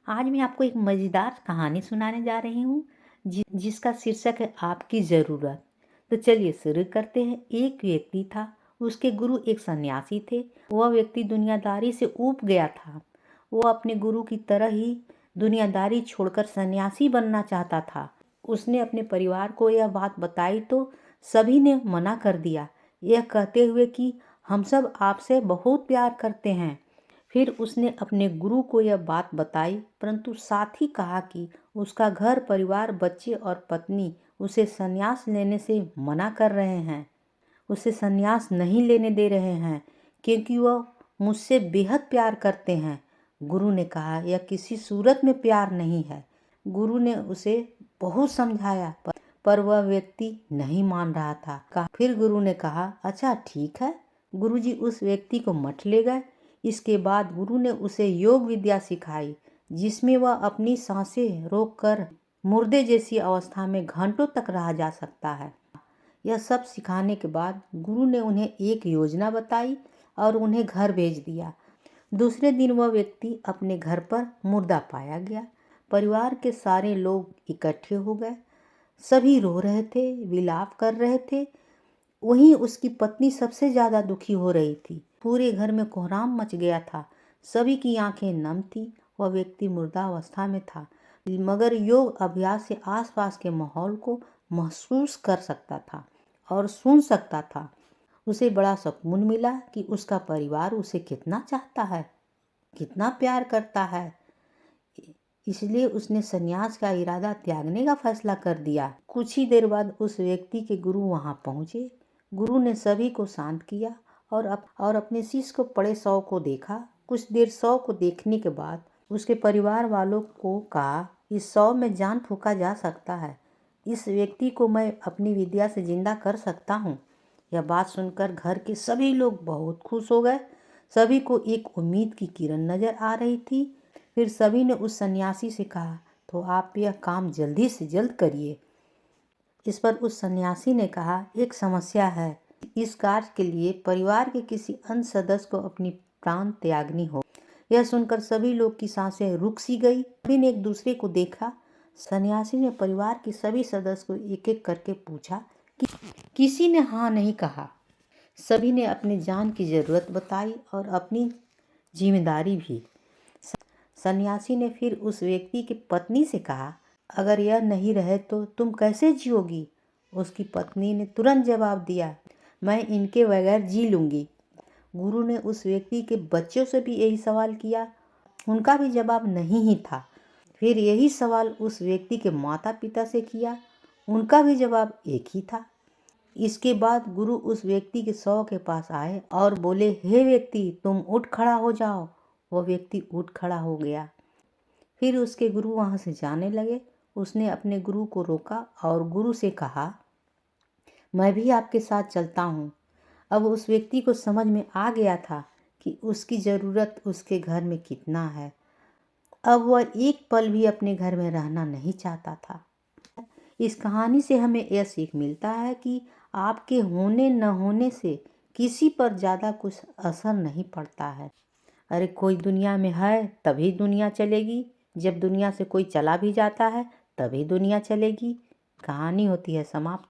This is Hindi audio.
आज मैं आपको एक मज़ेदार कहानी सुनाने जा रही हूँ जिसका शीर्षक है आपकी ज़रूरत। तो चलिए शुरू करते हैं। एक व्यक्ति था, उसके गुरु एक सन्यासी थे। वह व्यक्ति दुनियादारी से ऊब गया था। वो अपने गुरु की तरह ही दुनियादारी छोड़कर सन्यासी बनना चाहता था। उसने अपने परिवार को यह बात बताई तो सभी ने मना कर दिया, यह कहते हुए कि हम सब आपसे बहुत प्यार करते हैं। फिर उसने अपने गुरु को यह बात बताई, परंतु साथ ही कहा कि उसका घर परिवार, बच्चे और पत्नी उसे संन्यास लेने से मना कर रहे हैं, उसे संन्यास नहीं लेने दे रहे हैं क्योंकि वह मुझसे बेहद प्यार करते हैं। गुरु ने कहा, यह किसी सूरत में प्यार नहीं है। गुरु ने उसे बहुत समझाया पर वह व्यक्ति नहीं मान रहा था। फिर गुरु ने कहा, अच्छा ठीक है। गुरुजी उस व्यक्ति को मठ ले गए। इसके बाद गुरु ने उसे योग विद्या सिखाई, जिसमें वह अपनी सांसें रोककर मुर्दे जैसी अवस्था में घंटों तक रहा जा सकता है। यह सब सिखाने के बाद गुरु ने उन्हें एक योजना बताई और उन्हें घर भेज दिया। दूसरे दिन वह व्यक्ति अपने घर पर मुर्दा पाया गया। परिवार के सारे लोग इकट्ठे हो गए। सभी रो रहे थे, विलाप कर रहे थे। वहीं उसकी पत्नी सबसे ज़्यादा दुखी हो रही थी। पूरे घर में कोहराम मच गया था। सभी की आंखें नम थी। वह व्यक्ति मुर्दावस्था में था, मगर योग अभ्यास से आसपास के माहौल को महसूस कर सकता था और सुन सकता था। उसे बड़ा सुकून मिला कि उसका परिवार उसे कितना चाहता है, कितना प्यार करता है। इसलिए उसने संन्यास का इरादा त्यागने का फैसला कर दिया। कुछ ही देर बाद उस व्यक्ति के गुरु वहां पहुंचे। गुरु ने सभी को शांत किया और अपने शिष्य को पड़े शव को देखा। कुछ देर शव को देखने के बाद उसके परिवार वालों को कहा, इस शव में जान फूंका जा सकता है। इस व्यक्ति को मैं अपनी विद्या से जिंदा कर सकता हूँ। यह बात सुनकर घर के सभी लोग बहुत खुश हो गए। सभी को एक उम्मीद की किरण नजर आ रही थी। फिर सभी ने उस सन्यासी से कहा, तो आप यह काम जल्दी से जल्द करिए। इस पर उस सन्यासी ने कहा, एक समस्या है। इस कार्य के लिए परिवार के किसी अन्य सदस्य को अपनी प्राण त्यागनी हो। यह सुनकर सभी लोग की सांसें रुक सी गई। सभी ने एक दूसरे को देखा। सन्यासी ने परिवार के सभी सदस्य को एक एक करके पूछा कि किसी ने हाँ नहीं कहा। सभी ने अपनी जान की जरूरत बताई और अपनी जिम्मेदारी भी। सन्यासी ने फिर उस व्यक्ति की पत्नी से कहा, अगर यह नहीं रहे तो तुम कैसे जियोगी? उसकी पत्नी ने तुरंत जवाब दिया, मैं इनके बगैर जी लूंगी। गुरु ने उस व्यक्ति के बच्चों से भी यही सवाल किया। उनका भी जवाब नहीं ही था। फिर यही सवाल उस व्यक्ति के माता पिता से किया। उनका भी जवाब एक ही था। इसके बाद गुरु उस व्यक्ति के शव के पास आए और बोले, हे व्यक्ति, तुम उठ खड़ा हो जाओ। वह व्यक्ति उठ खड़ा हो गया। फिर उसके गुरु वहां से जाने लगे। उसने अपने गुरु को रोका और गुरु से कहा, मैं भी आपके साथ चलता हूँ। अब उस व्यक्ति को समझ में आ गया था कि उसकी ज़रूरत उसके घर में कितना है। अब वह एक पल भी अपने घर में रहना नहीं चाहता था। इस कहानी से हमें यह सीख मिलता है कि आपके होने न होने से किसी पर ज़्यादा कुछ असर नहीं पड़ता है। अरे कोई दुनिया में है तभी दुनिया चलेगी, जब दुनिया से कोई चला भी जाता है तभी दुनिया चलेगी। कहानी होती है समाप्त।